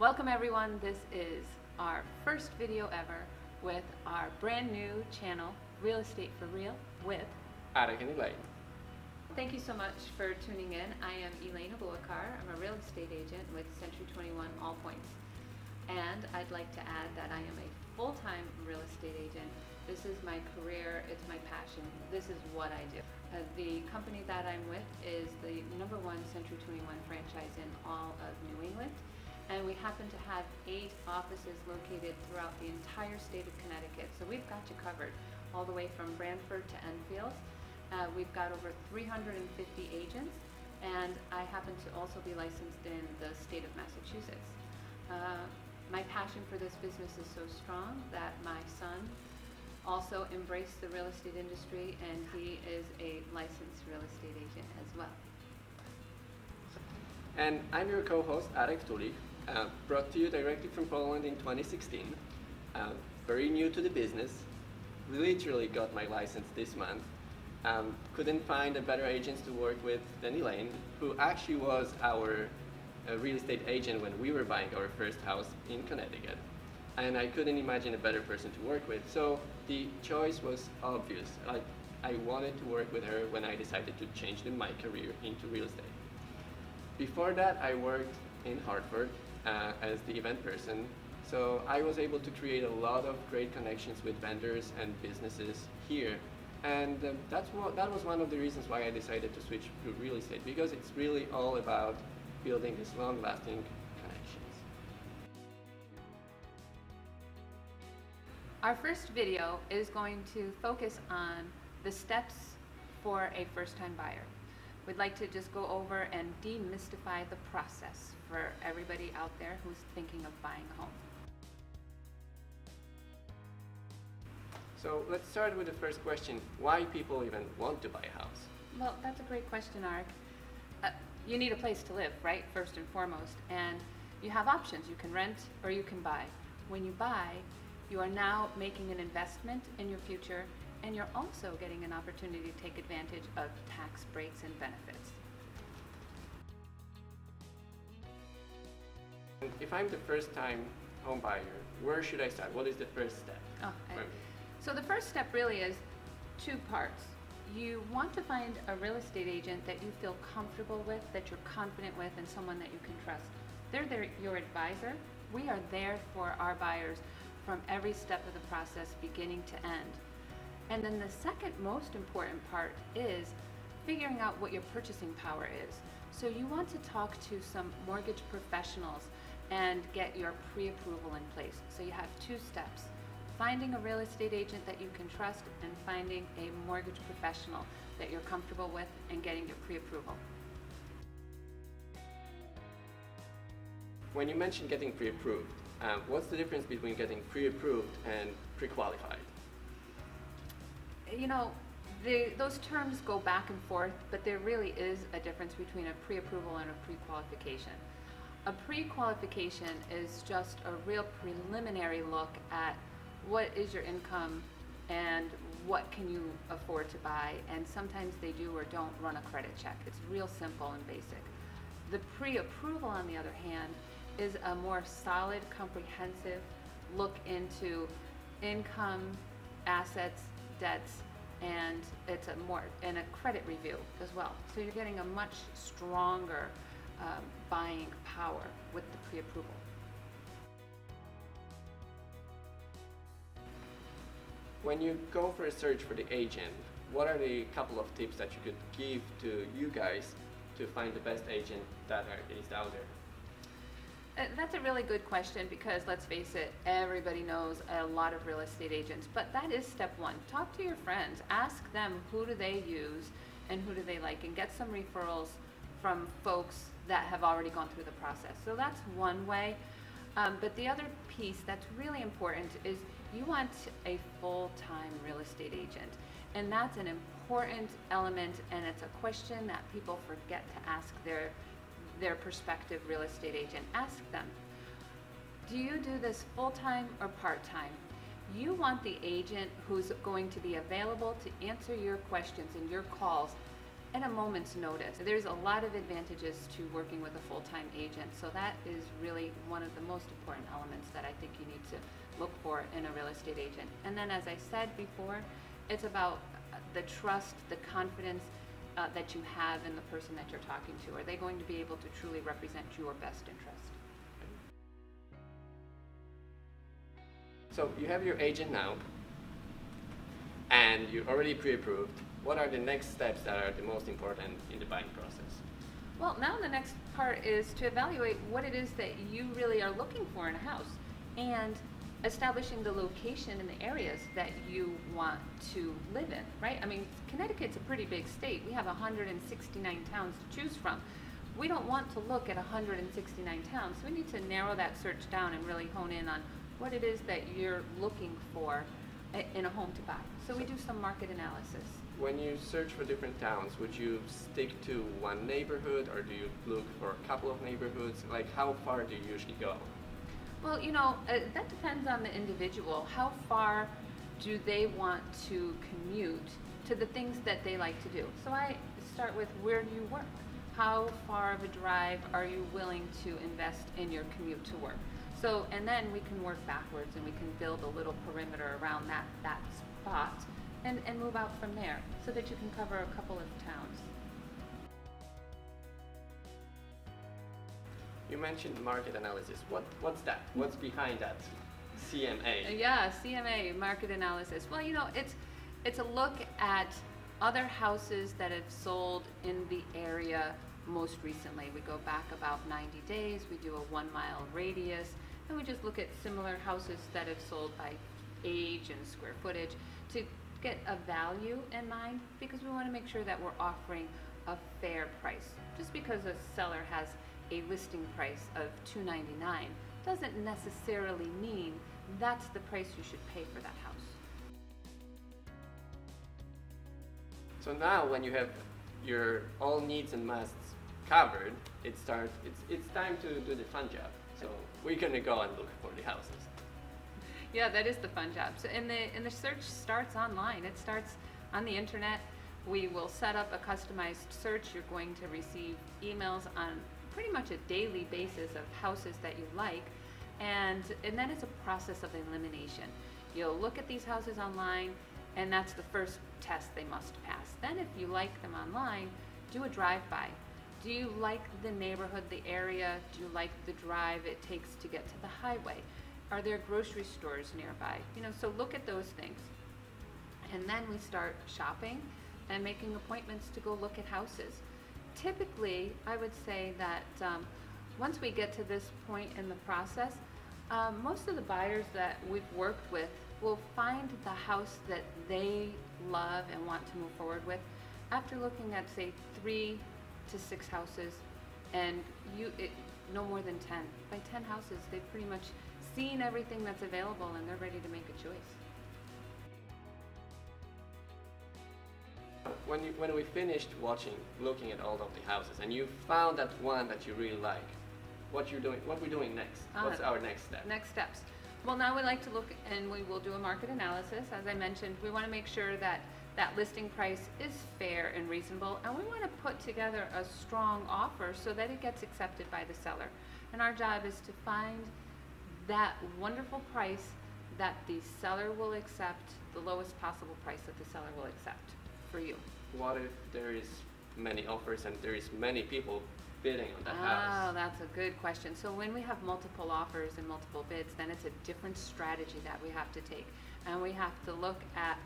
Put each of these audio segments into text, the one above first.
Welcome everyone, this is our first video ever with our brand new channel, Real Estate for Real with Arek and Elaine. Thank you so much for tuning in. I am Elaine. I'm a real estate agent with Century21 AllPoints. And I'd like to add that I am a full-time real estate agent. This is my career, it's my passion, this is what I do. The company that I'm with is the #1 Century21 franchise in all of New England. And we happen to have 8 offices located throughout the entire state of Connecticut. So we've got you covered all the way from Branford to Enfield. We've got over 350 agents, and I happen to also be licensed in the state of Massachusetts. My passion for this business is so strong that my son also embraced the real estate industry, and he is a licensed real estate agent as well. And I'm your co-host, Arek, brought to you directly from Poland in 2016. Very new to the business, literally got my license this month. Couldn't find a better agent to work with than Elaine, who actually was our real estate agent when we were buying our first house in Connecticut. And I couldn't imagine a better person to work with. So the choice was obvious. I wanted to work with her when I decided to change my career into real estate. Before that, I worked in Hartford as the event person. So I was able to create a lot of great connections with vendors and businesses here. And that was one of the reasons why I decided to switch to real estate, because it's really all about building these long-lasting connections. Our first video is going to focus on the steps for a first-time buyer. We'd like to just go over and demystify the process for everybody out there who's thinking of buying a home. So let's start with the first question, why people even want to buy a house? Well, that's a great question, Arek. You need a place to live, right, first and foremost, and you have options. You can rent or you can buy. When you buy, you are now making an investment in your future, and you're also getting an opportunity to take advantage of tax breaks and benefits. If I'm the first time home buyer, where should I start? What is the first step? Okay. So the first step really is 2 parts. You want to find a real estate agent that you feel comfortable with, that you're confident with, and someone that you can trust. They're your advisor. We are there for our buyers from every step of the process, beginning to end. And then the second most important part is figuring out what your purchasing power is. So you want to talk to some mortgage professionals and get your pre-approval in place. So you have 2 steps. Finding a real estate agent that you can trust, and finding a mortgage professional that you're comfortable with, and getting your pre-approval. When you mentioned getting pre-approved, what's the difference between getting pre-approved and pre-qualified? You know, those terms go back and forth, but there really is a difference between a pre-approval and a pre-qualification. A pre-qualification is just a real preliminary look at what is your income and what can you afford to buy, and sometimes they do or don't run a credit check. It's real simple and basic. The pre-approval, on the other hand, is a more solid, comprehensive look into income, assets, debts, and it's a credit review as well. So you're getting a much stronger buying power with the pre-approval. When you go for a search for the agent, what are the couple of tips that you could give to you guys to find the best agent that is out there? That's a really good question, because let's face it, everybody knows a lot of real estate agents, but that is step 1. Talk to your friends, ask them who do they use and who do they like, and get some referrals from folks that have already gone through the process. So that's one way. But the other piece that's really important is you want a full-time real estate agent. And that's an important element, and it's a question that people forget to ask their prospective real estate agent. Ask them, do you do this full-time or part-time? You want the agent who's going to be available to answer your questions and your calls at a moment's notice. There's a lot of advantages to working with a full-time agent, so that is really one of the most important elements that I think you need to look for in a real estate agent. And then, as I said before, it's about the trust, the confidence that you have in the person that you're talking to. Are they going to be able to truly represent your best interest? So you have your agent now, and you're already pre-approved. What are the next steps that are the most important in the buying process? Well, now the next part is to evaluate what it is that you really are looking for in a house, and establishing the location in the areas that you want to live in, right? I mean, Connecticut's a pretty big state. We have 169 towns to choose from. We don't want to look at 169 towns, so we need to narrow that search down and really hone in on what it is that you're looking for in a home to buy. So we do some market analysis. When you search for different towns, would you stick to one neighborhood, or do you look for a couple of neighborhoods? Like, how far do you usually go? Well, that depends on the individual. How far do they want to commute to the things that they like to do? So I start with, where do you work? How far of a drive are you willing to invest in your commute to work? So, and then we can work backwards, and we can build a little perimeter around that spot and move out from there, so that you can cover a couple of towns. You mentioned market analysis. What's that? What's behind that? CMA. Yeah, CMA, market analysis. Well, it's a look at other houses that have sold in the area most recently. We go back about 90 days, we do a 1 mile radius, and we just look at similar houses that have sold by age and square footage to get a value in mind, because we want to make sure that we're offering a fair price. Just because a seller has a listing price of $299 doesn't necessarily mean that's the price you should pay for that house. So now, when you have your all needs and musts covered, it's time to do the fun job. So we're gonna go and look for the houses. Yeah, that is the fun job. So, and the search starts online. It starts on the internet. We will set up a customized search. You're going to receive emails on pretty much a daily basis of houses that you like, and then it's a process of elimination. You'll look at these houses online, and that's the first test they must pass. Then, if you like them online, do a drive-by. Do you like the neighborhood, the area? Do you like the drive it takes to get to the highway? Are there grocery stores nearby? So look at those things. And then we start shopping and making appointments to go look at houses. Typically, I would say that once we get to this point in the process, most of the buyers that we've worked with will find the house that they love and want to move forward with after looking at, say, 3 to 6 houses, and no more than 10. By 10 houses, they've pretty much seen everything that's available, and they're ready to make a choice. When we finished looking at all of the houses, and you found that one that you really like, what we're doing next? What's our next step? Next steps. Well, now we like to look, and we will do a market analysis. As I mentioned, we want to make sure that that listing price is fair and reasonable, and we want to put together a strong offer so that it gets accepted by the seller. And our job is to find that wonderful price that the seller will accept, the lowest possible price that the seller will accept for you. What if there is many offers and there is many people bidding on that house? Oh, that's a good question. So when we have multiple offers and multiple bids, then it's a different strategy that we have to take. And we have to look at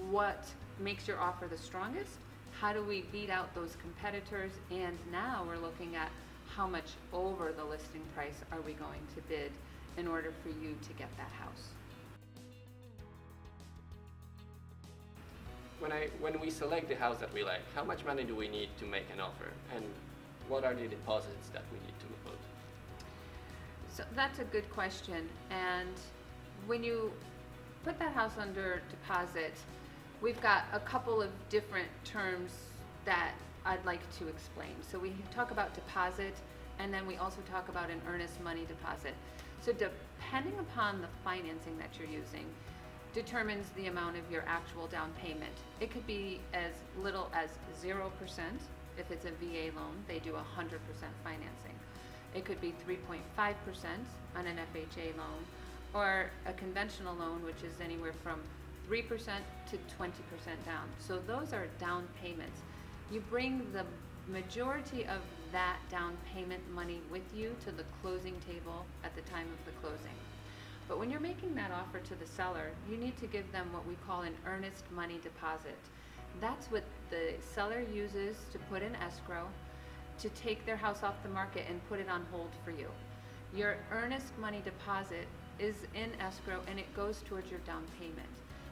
what makes your offer the strongest, how do we beat out those competitors, and now we're looking at how much over the listing price are we going to bid in order for you to get that house. When we select the house that we like, how much money do we need to make an offer, and what are the deposits that we need to put? So that's a good question, and when you put that house under deposit, we've got a couple of different terms that I'd like to explain. So we talk about deposit, and then we also talk about an earnest money deposit. So depending upon the financing that you're using, determines the amount of your actual down payment. It could be as little as 0%. If it's a VA loan, they do 100% financing. It could be 3.5% on an FHA loan, or a conventional loan, which is anywhere from 3% to 20% down. So those are down payments. You bring the majority of that down payment money with you to the closing table at the time of the closing. But when you're making that offer to the seller, you need to give them what we call an earnest money deposit. That's what the seller uses to put in escrow to take their house off the market and put it on hold for you. Your earnest money deposit is in escrow and it goes towards your down payment.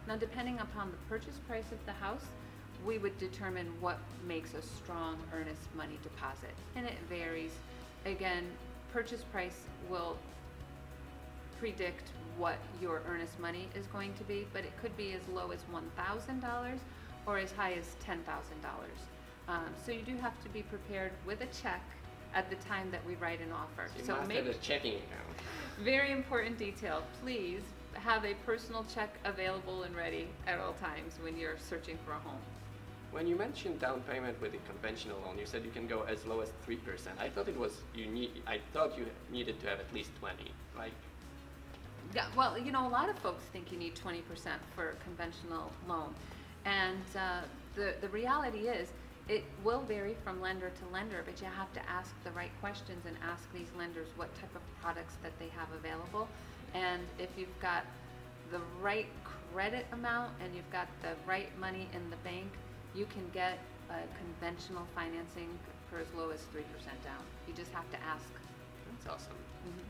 Now, depending upon the purchase price of the house, we would determine what makes a strong earnest money deposit. And it varies. Again, purchase price will predict what your earnest money is going to be, but it could be as low as $1,000 or as high as $10,000. So you do have to be prepared with a check at the time that we write an offer. You must have a checking account. Very important detail. Please have a personal check available and ready at all times when you're searching for a home. When you mentioned down payment with a conventional loan, you said you can go as low as 3%. I thought you needed to have at least 20, right? Yeah, well, a lot of folks think you need 20% for a conventional loan. And the reality is, it will vary from lender to lender, but you have to ask the right questions and ask these lenders what type of products that they have available. And if you've got the right credit amount and you've got the right money in the bank, you can get conventional financing for as low as 3% down. You just have to ask. That's awesome. Mm-hmm.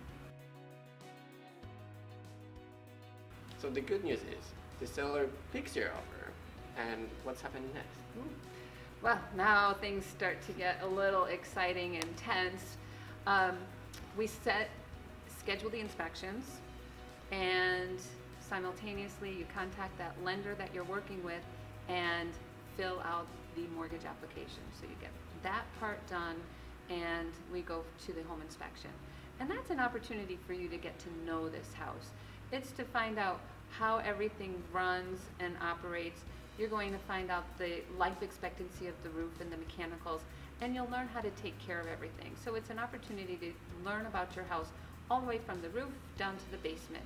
So the good news is the seller picks your offer, and what's happening next? Well, now things start to get a little exciting and tense. We schedule the inspections, and simultaneously you contact that lender that you're working with and fill out the mortgage application. So you get that part done, and we go to the home inspection. And that's an opportunity for you to get to know this house. It's to find out how everything runs and operates. You're going to find out the life expectancy of the roof and the mechanicals, and you'll learn how to take care of everything. So it's an opportunity to learn about your house all the way from the roof down to the basement.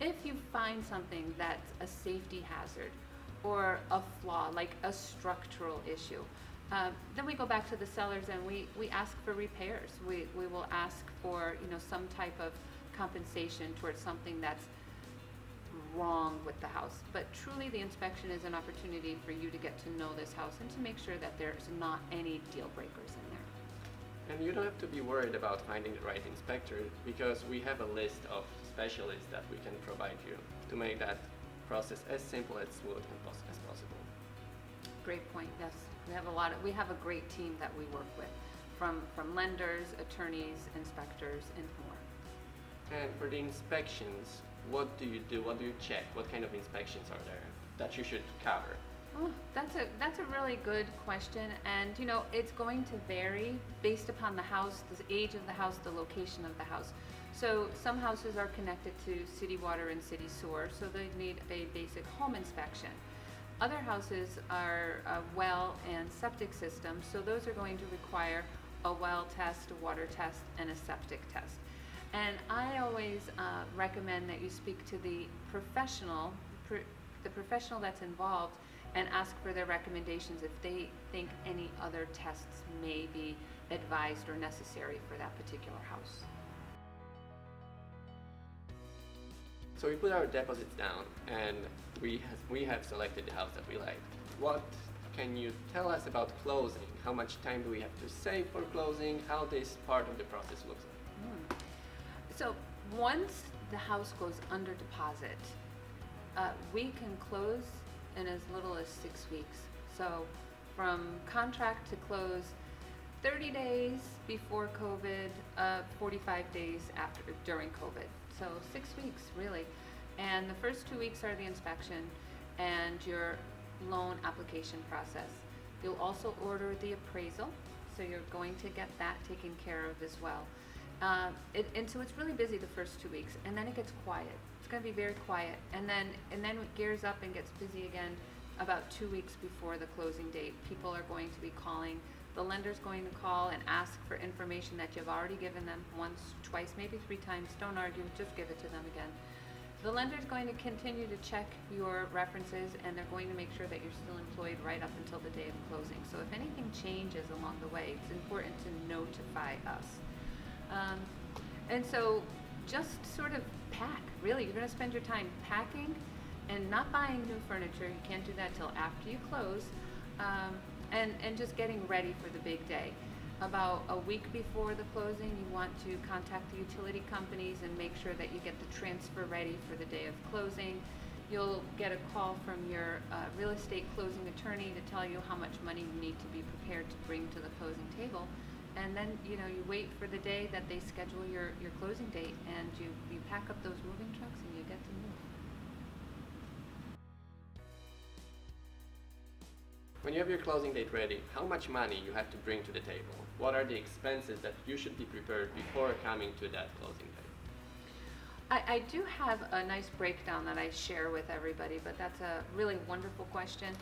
If you find something that's a safety hazard or a flaw, like a structural issue, then we go back to the sellers and we ask for repairs. We will ask for some type of compensation towards something that's wrong with the house. But truly, the inspection is an opportunity for you to get to know this house and to make sure that there's not any deal breakers in there. And you don't have to be worried about finding the right inspector, because we have a list of specialists that we can provide you to make that process as simple and smooth as possible. Great point. Yes, we have a great team that we work with, from lenders, attorneys, inspectors, and more. And for the inspections, what do you do? What do you check? What kind of inspections are there that you should cover? Oh, that's a really good question, and it's going to vary based upon the house, the age of the house, the location of the house. So some houses are connected to city water and city sewer, so they need a basic home inspection. Other houses are well and septic systems, so those are going to require a well test, a water test, and a septic test. And I always recommend that you speak to the professional that's involved, and ask for their recommendations if they think any other tests may be advised or necessary for that particular house. So we put our deposits down, and we have selected the house that we like. What can you tell us about closing? How much time do we have to save for closing? How this part of the process looks like? So once the house goes under deposit, we can close in as little as 6 weeks. So from contract to close, 30 days before COVID, 45 days during COVID. So 6 weeks, really. And the first 2 weeks are the inspection and your loan application process. You'll also order the appraisal, so you're going to get that taken care of as well. And so it's really busy the first 2 weeks, and then it gets quiet. It's going to be very quiet, and then it gears up and gets busy again about 2 weeks before the closing date. People are going to be calling. The lender's going to call and ask for information that you've already given them once, twice, maybe 3 times. Don't argue, just give it to them again. The lender's going to continue to check your references, and they're going to make sure that you're still employed right up until the day of closing. So if anything changes along the way, it's important to notify us. And so just sort of pack. Really, you're going to spend your time packing and not buying new furniture. You can't do that till after you close. And just getting ready for the big day. About a week before the closing, you want to contact the utility companies and make sure that you get the transfer ready for the day of closing. You'll get a call from your real estate closing attorney to tell you how much money you need to be prepared to bring to the closing table. And then, you wait for the day that they schedule your closing date, and you pack up those moving trucks and you get to move. When you have your closing date ready, how much money you have to bring to the table? What are the expenses that you should be prepared before coming to that closing date? I do have a nice breakdown that I share with everybody, but that's a really wonderful question.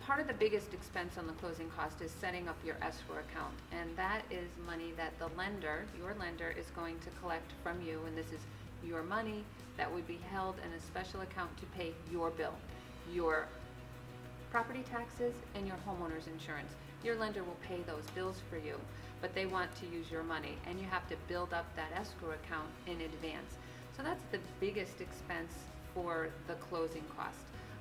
Part of the biggest expense on the closing cost is setting up your escrow account, and that is money that the lender, your lender, is going to collect from you, and this is your money that would be held in a special account to pay your bill, your property taxes, and your homeowner's insurance. Your lender will pay those bills for you, but they want to use your money, and you have to build up that escrow account in advance. So that's the biggest expense for the closing cost.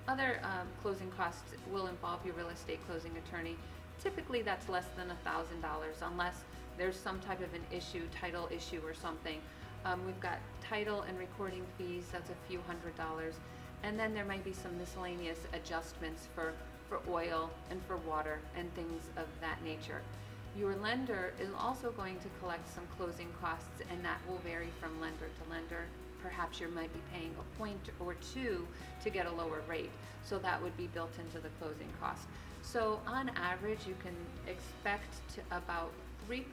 Other closing costs will involve your real estate closing attorney. Typically that's less than $1,000 unless there's some type of an issue, title issue or something. We've got title and recording fees, that's a few $100s. And then there might be some miscellaneous adjustments for oil and for water and things of that nature. Your lender is also going to collect some closing costs, and that will vary from lender to lender. Perhaps you might be paying a point or two to get a lower rate, so that would be built into the closing cost. So on average, you can expect to about 3%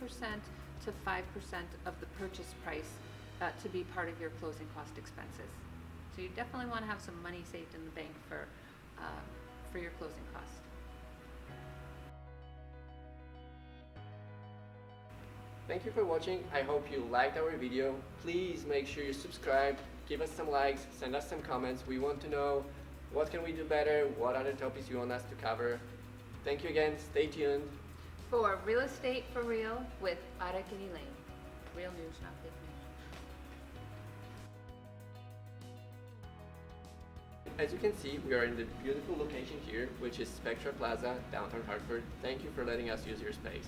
to 5% of the purchase price to be part of your closing cost expenses. So you definitely want to have some money saved in the bank for your closing cost. Thank you for watching. I hope you liked our video. Please make sure you subscribe, give us some likes, send us some comments. We want to know what can we do better, what other topics you want us to cover. Thank you again. Stay tuned. For Real Estate for Real with Arek and Elaine. Real news, not fake news. As you can see, we are in the beautiful location here, which is Spectra Plaza, downtown Hartford. Thank you for letting us use your space.